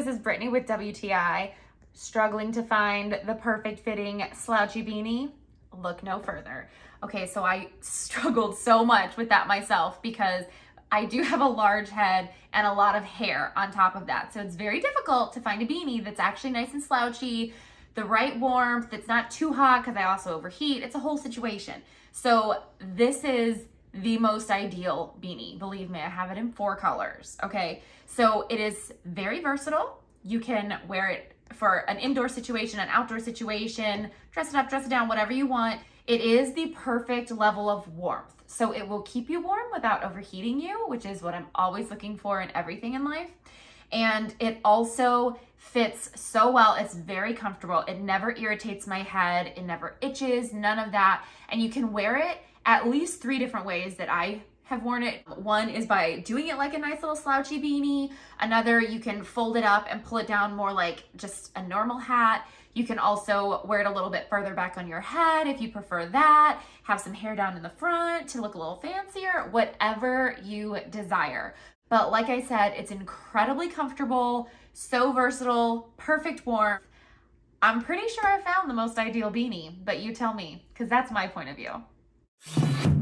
this is Brittany with WTI. Struggling to find the perfect fitting slouchy beanie? Look no further. Okay, so I struggled so much with that myself because I do have a large head and a lot of hair on top of that. So it's very difficult to find a beanie that's actually nice and slouchy, the right warmth, it's not too hot because I also overheat. It's a whole situation. So this is the most ideal beanie. Believe me, I have it in 4 colors, okay? So it is very versatile. You can wear it for an indoor situation, an outdoor situation, dress it up, dress it down, whatever you want. It is the perfect level of warmth. So it will keep you warm without overheating you, which is what I'm always looking for in everything in life. And it also fits so well. It's very comfortable. It never irritates my head. It never itches, none of that. And you can wear it at least 3 different ways that I have worn it. One is by doing it like a nice little slouchy beanie. Another, you can fold it up and pull it down more like just a normal hat. You can also wear it a little bit further back on your head if you prefer that. Have some hair down in the front to look a little fancier, whatever you desire. But like I said, it's incredibly comfortable, so versatile, perfect warmth. I'm pretty sure I found the most ideal beanie, but you tell me, because that's my point of view.